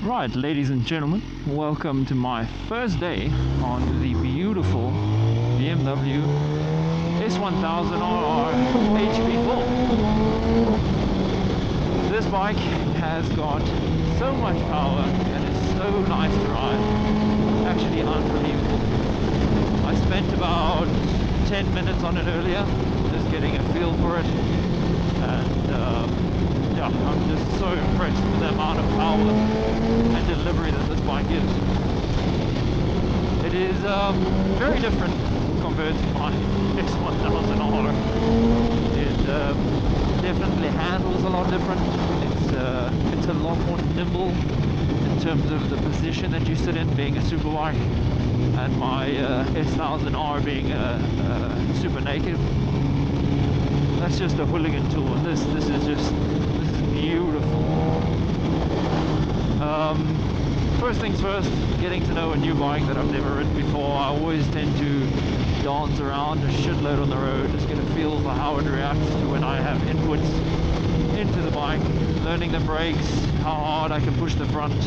Right, ladies and gentlemen, welcome to my first day on the beautiful BMW S1000RR HP4. This bike has got so much power and is so nice to ride, actually unbelievable. I spent about 10 minutes on it earlier, just getting a feel for it, and yeah, I'm just so impressed with the amount of power and delivery that this bike gives. It is very different compared to my S1000R. It definitely handles a lot different. It's a lot more nimble in terms of the position that you sit in, being a super bike, and my S1000R being a super naked. That's just a hooligan tool, and this is beautiful. First things first, getting to know a new bike that I've never ridden before. I always tend to dance around a shitload on the road, just get a feel for how it reacts to when I have inputs into the bike, learning the brakes, how hard I can push the front,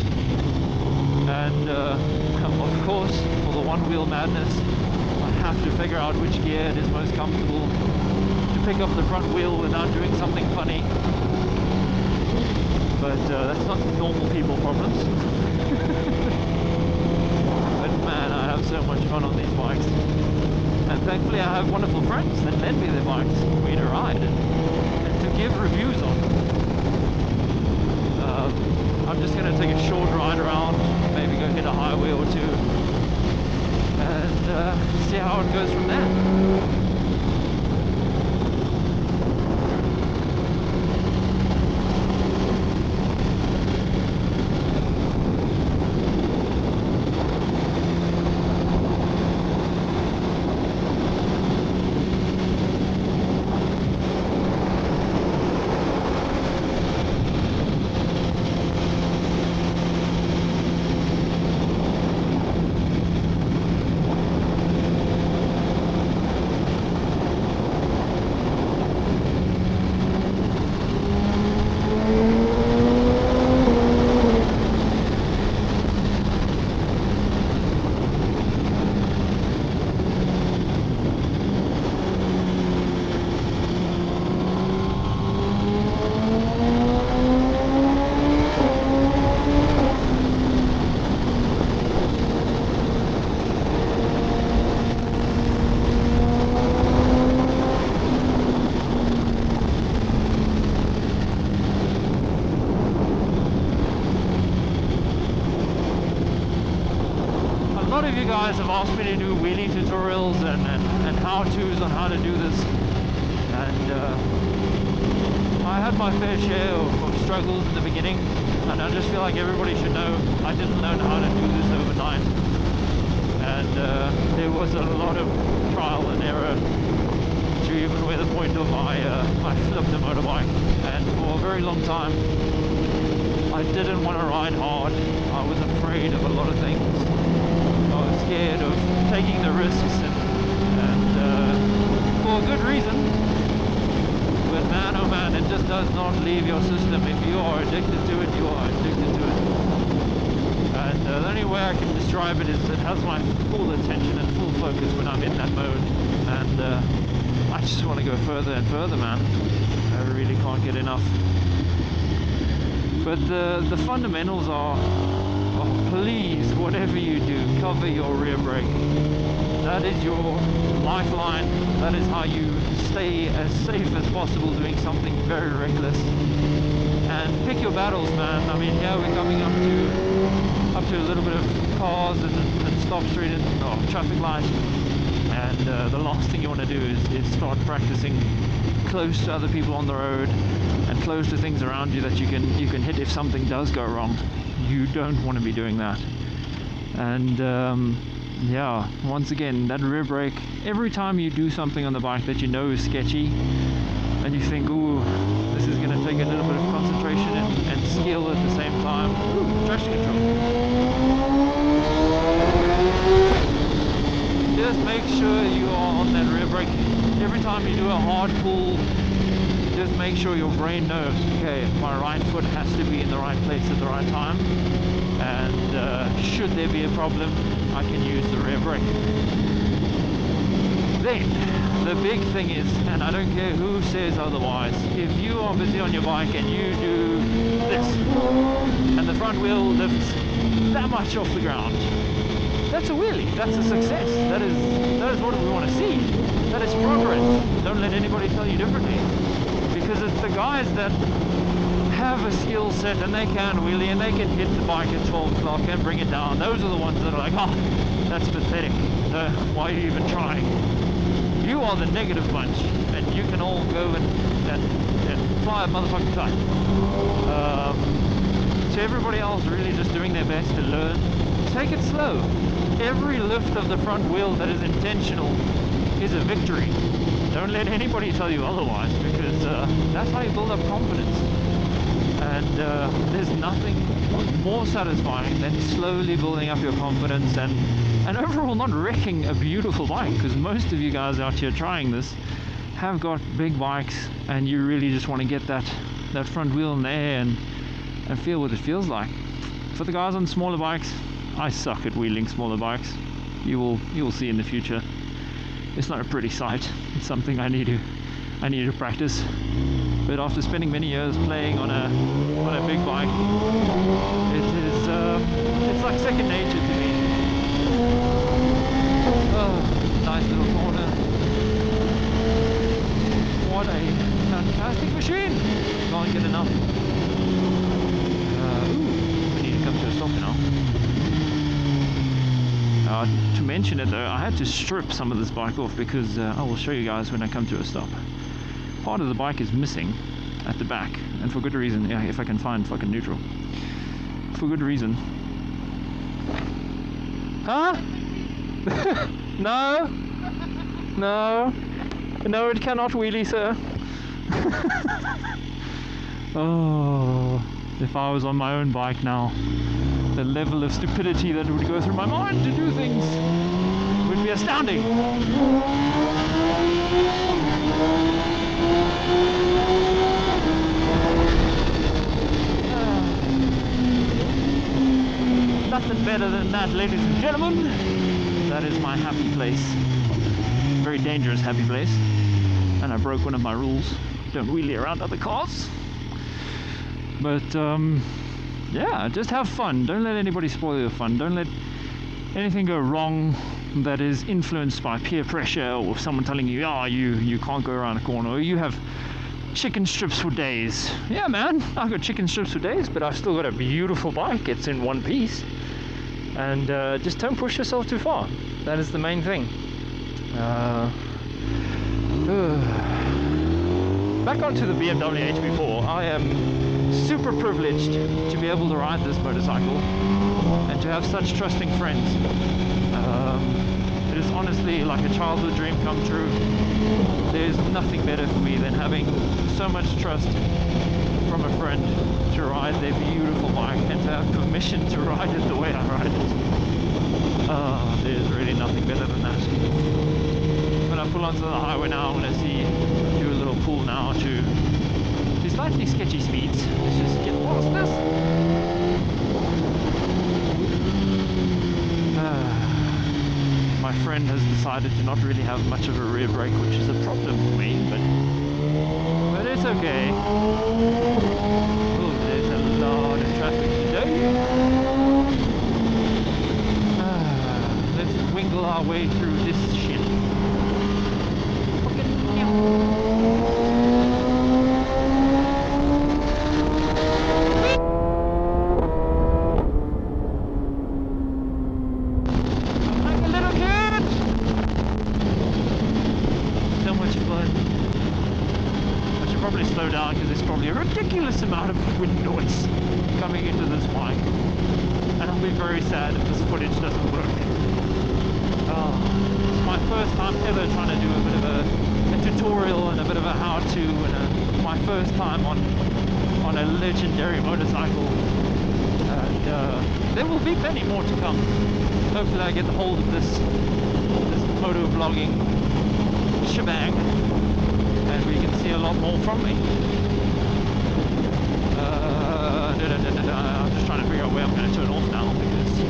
and of course, for the one wheel madness, I have to figure out which gear it is most comfortable to pick up the front wheel without doing something funny. But that's not normal people problems. But man, I have so much fun on these bikes. And thankfully I have wonderful friends that lend me their bikes for me to ride and to give reviews on. I'm just going to take a short ride around, maybe go hit a highway or two, and see how it goes from there. A lot of you guys have asked me to do wheelie tutorials and how-tos on how to do this, and I had my fair share of struggles in the beginning, and I just feel like everybody should know I didn't learn how to do this overnight, and there was a lot of trial and error to even where the point of I flipped a motorbike, and for a very long time I didn't want to ride hard. I was afraid of a lot of things. I was scared of taking the risks, and for a good reason. But man, oh man, it just does not leave your system. If you are addicted to it, you are addicted to it. And the only way I can describe it is it has my full attention and full focus when I'm in that mode. And I just want to go further and further, man. I really can't get enough. But the fundamentals are, please, whatever you do, cover your rear brake. That is your lifeline. That is how you stay as safe as possible doing something very reckless. And pick your battles, man. I mean, here we're coming up to a little bit of cars and stop street and traffic lights. And the last thing you want to do is start practicing close to other people on the road and close to things around you that you can hit if something does go wrong. You don't want to be doing that. And yeah, once again, that rear brake, every time you do something on the bike that you know is sketchy and you think, ooh, this is going to take a little bit of concentration and skill at the same time. Ooh, traction control. Just make sure you are on that rear brake. Every time you do a hard pull, just make sure your brain knows, okay, my right foot has to be in the right place at the right time. should there be a problem, I can use the rear brake. Then, the big thing is, and I don't care who says otherwise, if you are busy on your bike and you do this, and the front wheel lifts that much off the ground, that's a wheelie, that's a success, that is what we want to see, that is progress. Don't let anybody tell you differently, because it's the guys that have a skill set and they can wheelie and they can hit the bike at 12 o'clock and bring it down. Those are the ones that are like, oh, that's pathetic, why are you even trying? You are the negative bunch, and you can all go and fly a motherfucking kite. So everybody else really just doing their best to learn. Take it slow. Every lift of the front wheel that is intentional is a victory. Don't let anybody tell you otherwise, because that's how you build up confidence. And there's nothing more satisfying than slowly building up your confidence and overall not wrecking a beautiful bike, because most of you guys out here trying this have got big bikes and you really just want to get that front wheel in the air and feel what it feels like. For the guys on smaller bikes, I suck at wheeling smaller bikes. You will see in the future. It's not a pretty sight. It's something I need to practice. But after spending many years playing on a big bike, it's like second nature to me. Oh, nice little corner. What a fantastic machine! Can't get enough. Ooh, we need to come to a stop now. To mention it though, I had to strip some of this bike off because I will show you guys when I come to a stop. Part of the bike is missing at the back, and for good reason. Yeah, if I can find fucking neutral. For good reason. Huh? No, it cannot wheelie, sir. Oh, if I was on my own bike now, the level of stupidity that would go through my mind to do things would be astounding. Nothing better than that, ladies and gentlemen. That is my happy place. Very dangerous happy place. And I broke one of my rules. Don't wheelie around other cars. But yeah, just have fun. Don't let anybody spoil your fun. Don't let anything go wrong that is influenced by peer pressure or someone telling you, oh, you can't go around a corner, or you have chicken strips for days. Yeah, man, I've got chicken strips for days, but I've still got a beautiful bike. It's in one piece. And just don't push yourself too far. That is the main thing. Back onto the BMW HP4. I am super privileged to be able to ride this motorcycle and to have such trusting friends. It is honestly like a childhood dream come true. There's nothing better for me than having so much trust from a friend to ride their beautiful bike and to have permission to ride it the way I ride it. There's really nothing better than that. When I pull onto the highway now, I'm going to do a little pull now to slightly sketchy speeds. Let's just get past this. My friend has decided to not really have much of a rear brake, which is a problem for me, but it's okay. Oh, there's a lot of traffic today. Let's wingle our way through this shit. Slow down because there's probably a ridiculous amount of wind noise coming into this bike, and I'll be very sad if this footage doesn't work. It's my first time ever trying to do a bit of a tutorial and a bit of a how-to, and my first time on a legendary motorcycle, and there will be plenty more to come. Hopefully I get the hold of this moto vlogging shebang and we can see a lot more from me. I'm just trying to figure out where I'm going to turn off now because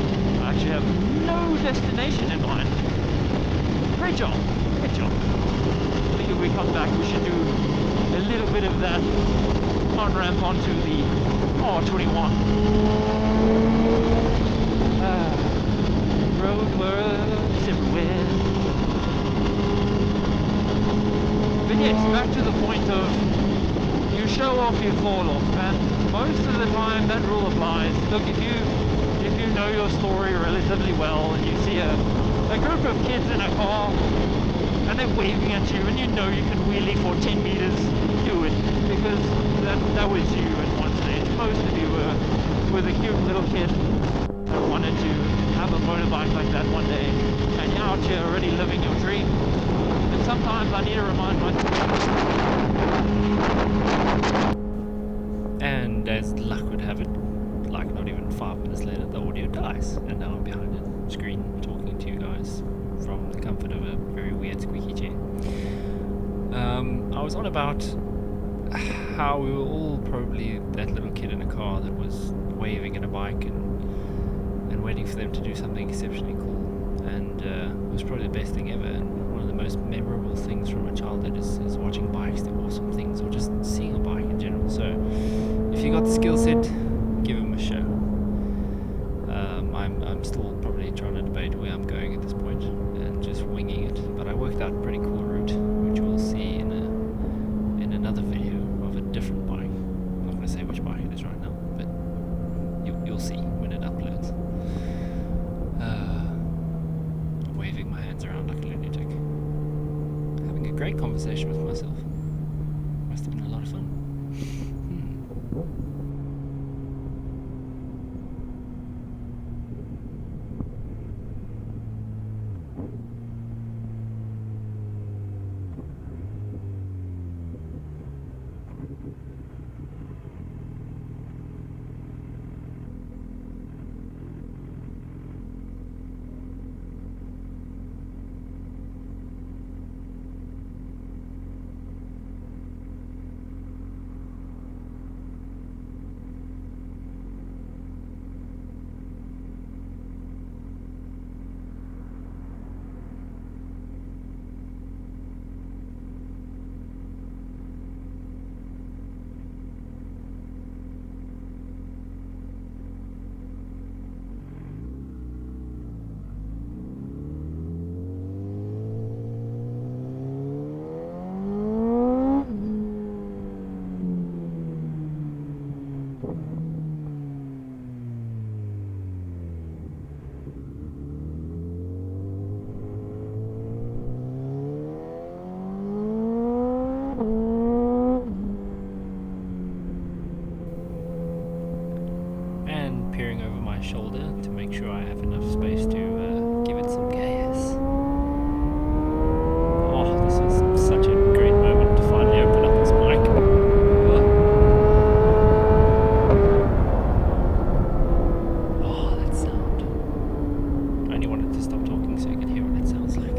I have no destination in mind. Great job, great job. I think if we come back, we should do a little bit of that on-ramp onto the R21. Roadworks everywhere. But yes, back to the point of you show off, you fall off, and most of the time that rule applies. Look, if you know your story relatively well and you see a group of kids in a car and they're waving at you and you know you can wheelie for 10 meters, do it, because that was you at one stage. Most of you were the cute little kid that wanted to have a motorbike like that one day, and you're out here already living your dream. And sometimes I need to remind myself. And as luck would have it, like not even 5 minutes later, the audio dies, and now I'm behind a screen talking to you guys from the comfort of a very weird squeaky chair. I was on about how we were all probably that little kid in a car that was waving at a bike and waiting for them to do something exceptionally cool, and it was probably the best thing ever, and one of the most memorable things from my childhood is watching bikes do awesome things, or just seeing a bike in general. So if you got the skill set, give them a show. I'm still probably trying to debate where I'm going at this point and just winging it, but I worked out a pretty cool route, which we'll see in another video of a different bike. I'm not going to say which bike it is right now, but you'll see when it uploads. I'm waving my hands around like a lunatic, having a great conversation with myself. Must have been a lot of fun. Peering over my shoulder to make sure I have enough space to give it some gas. Oh, this was such a great moment to finally open up this mic. Oh, that sound. I only wanted to stop talking so you could hear what it sounds like.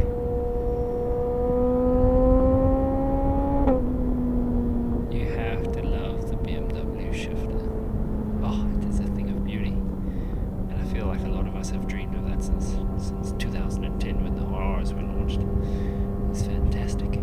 You have to love the BMW shifter. Oh, it is a thing of beauty, and I feel like a lot of us have dreamed of that since 2010 when the RRs were launched. It's fantastic.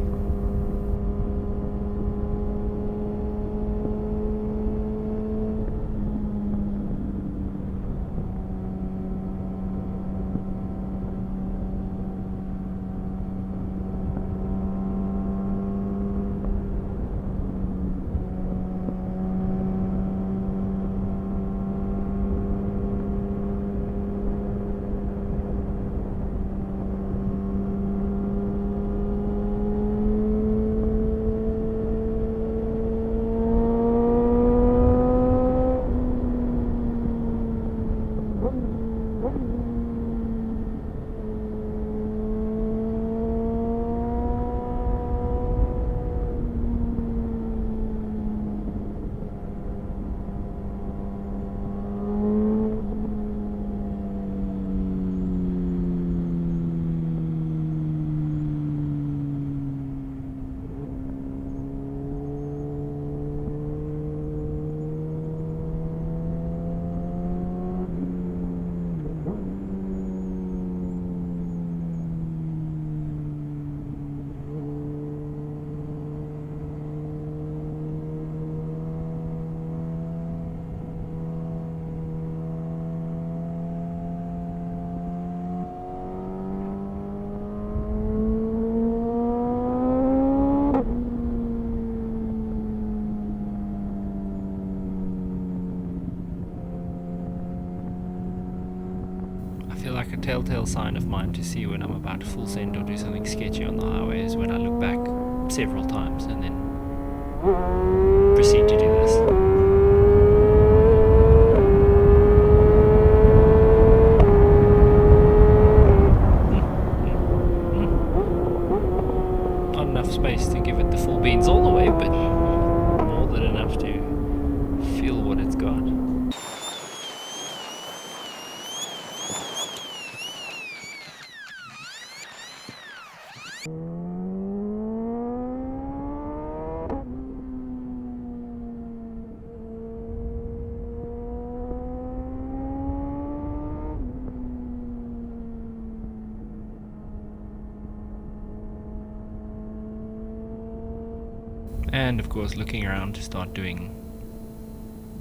like a telltale sign of mine to see when I'm about to full send or do something sketchy on the highway is when I look back several times and then proceed to do this. Not enough space to give it the full beans all the way, but more than enough to feel what it's got. And of course looking around to start doing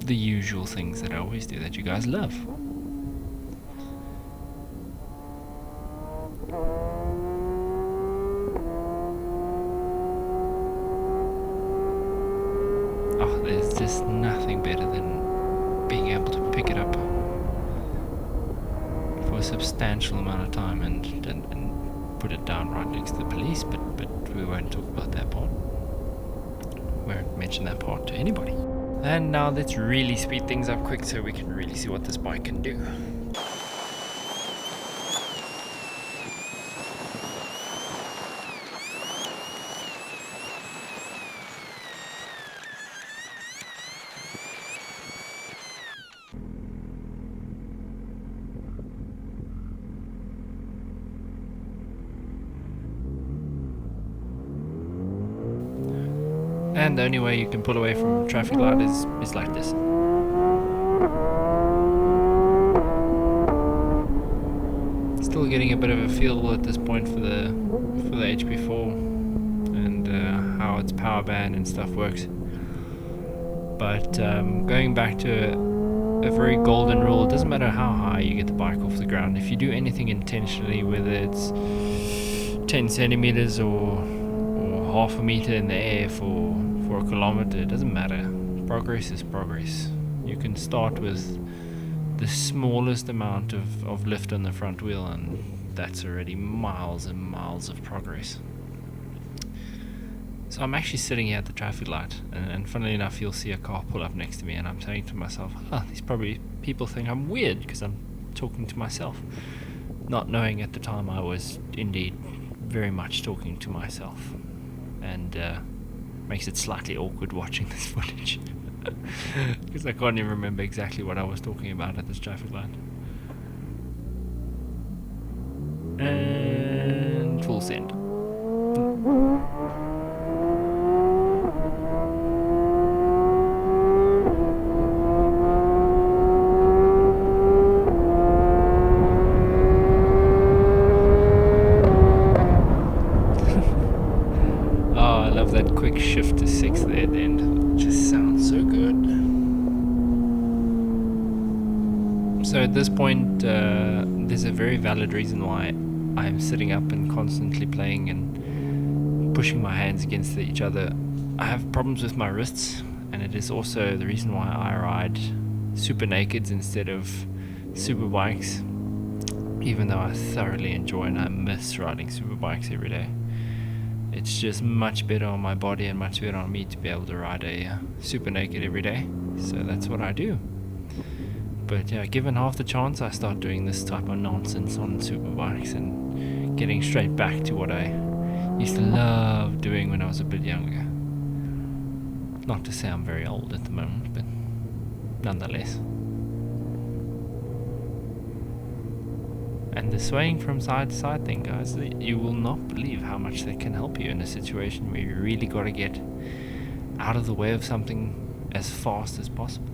the usual things that I always do that you guys love. Oh, there's just nothing better than being able to pick it up for a substantial amount of time and put it down right next to the police, but we won't talk about that part. Won't mention that part to anybody. And now let's really speed things up quick so we can really see what this bike can do. And the only way you can pull away from a traffic light is like this. Still getting a bit of a feel at this point for the HP4 and how its power band and stuff works. But going back to a very golden rule, it doesn't matter how high you get the bike off the ground. If you do anything intentionally, whether it's 10 centimeters or half a meter in the air for a kilometer, it doesn't matter. Progress is progress. You can start with the smallest amount of lift on the front wheel and that's already miles and miles of progress. So I'm actually sitting here at the traffic light and funnily enough you'll see a car pull up next to me and I'm saying to myself, these probably people think I'm weird because I'm talking to myself, not knowing at the time I was indeed very much talking to myself. And makes it slightly awkward watching this footage because I can't even remember exactly what I was talking about at this traffic light. And full send. That quick shift to 6 there at the end just sounds so good. So at this point there's a very valid reason why I'm sitting up and constantly playing and pushing my hands against each other. I have problems with my wrists and it is also the reason why I ride super nakeds instead of super bikes, even though I thoroughly enjoy and I miss riding super bikes every day. It's just much better on my body and much better on me to be able to ride a super naked every day. So that's what I do. But yeah, given half the chance, I start doing this type of nonsense on super bikes and getting straight back to what I used to love doing when I was a bit younger. Not to say I'm very old at the moment, but nonetheless. And the swaying from side to side thing, guys, you will not believe how much that can help you in a situation where you really got to get out of the way of something as fast as possible.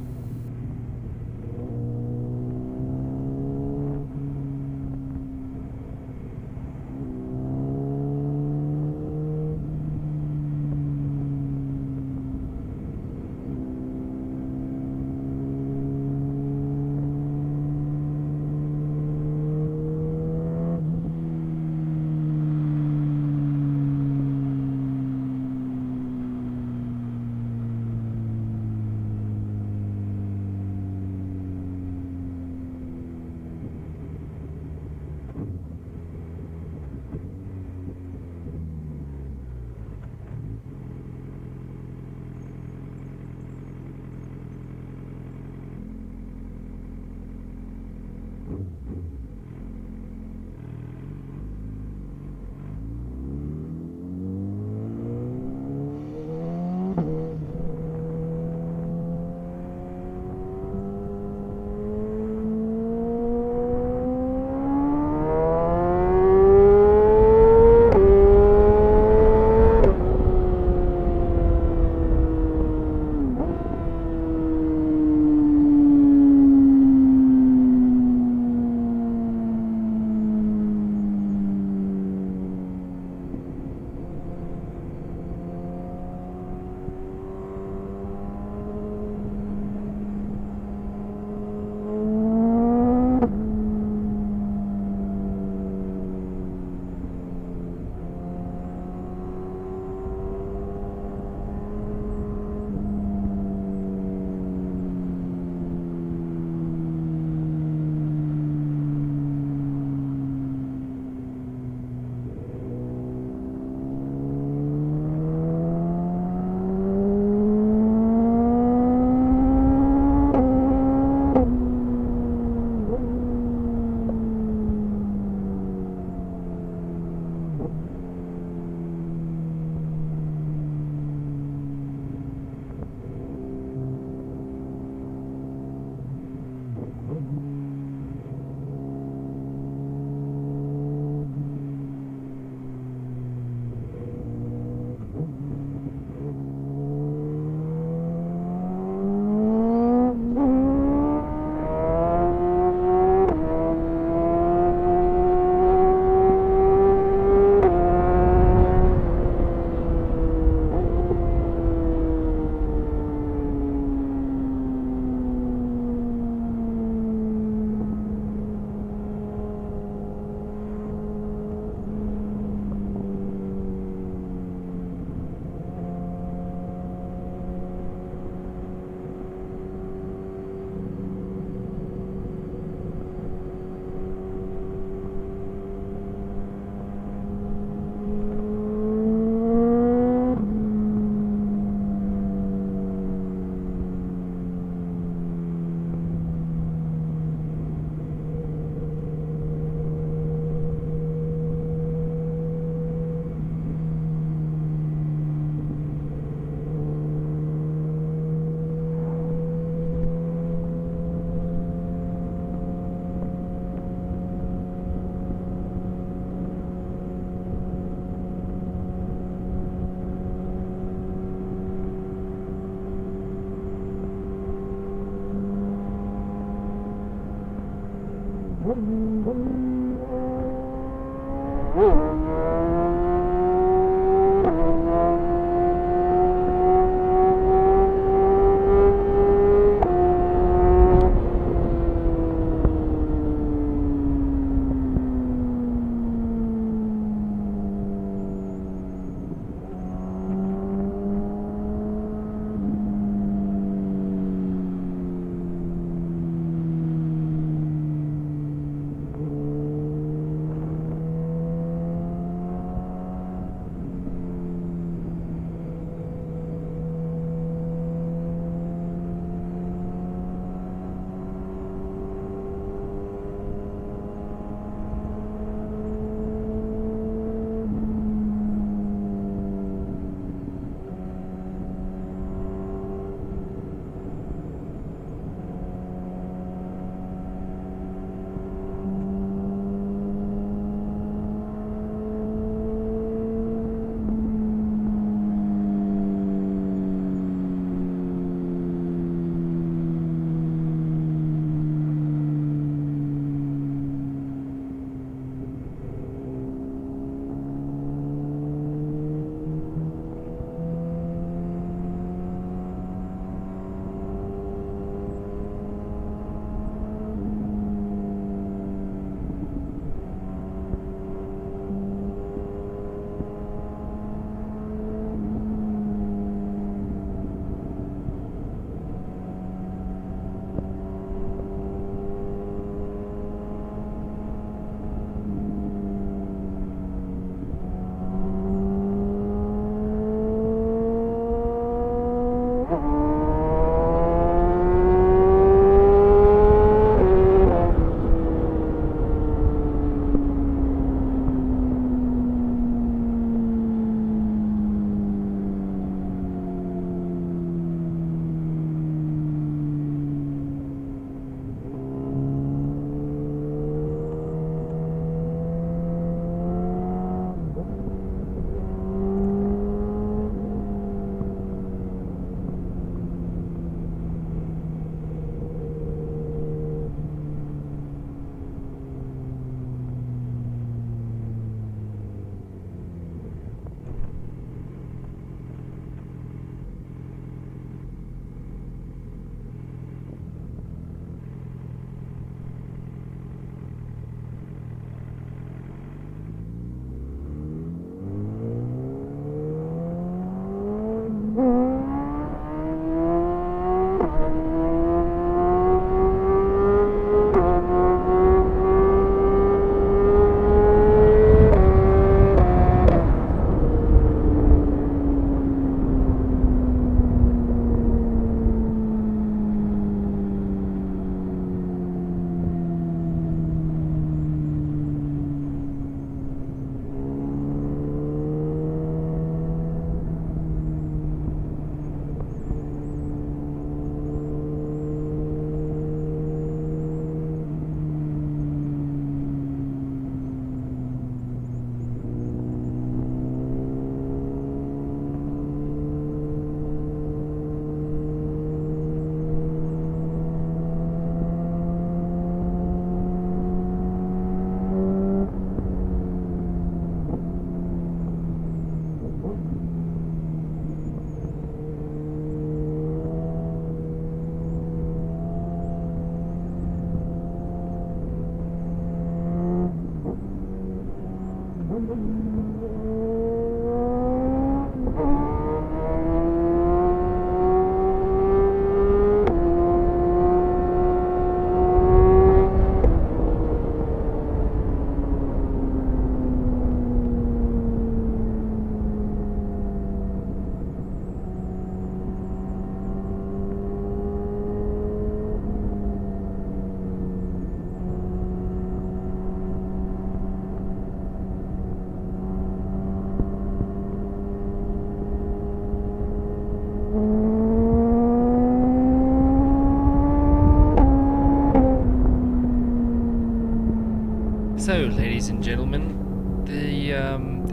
So, ladies and gentlemen, the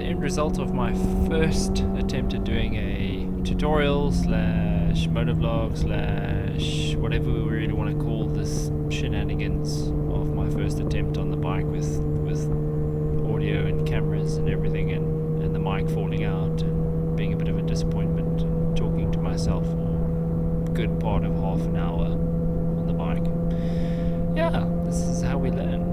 end result of my first attempt at doing a tutorial slash motovlog slash whatever we really want to call this shenanigans of my first attempt on the bike with audio and cameras and everything, and the mic falling out and being a bit of a disappointment, and talking to myself for a good part of half an hour on the bike. Yeah, this is how we learn.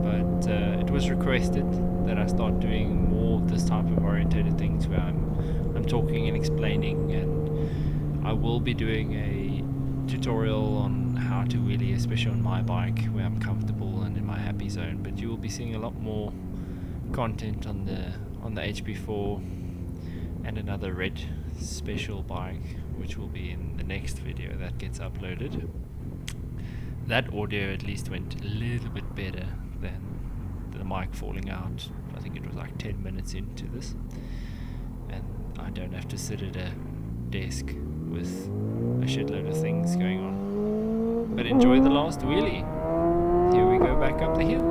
But it was requested that I start doing more of this type of orientated things where I'm talking and explaining, and I will be doing a tutorial on how to wheelie, especially on my bike where I'm comfortable and in my happy zone. But you will be seeing a lot more content on the HP4 and another red special bike, which will be in the next video that gets uploaded. That audio at least went a little bit better than the mic falling out. I think it was like 10 minutes into this, and I don't have to sit at a desk with a shitload of things going on. But enjoy the last wheelie. Here we go back up the hill.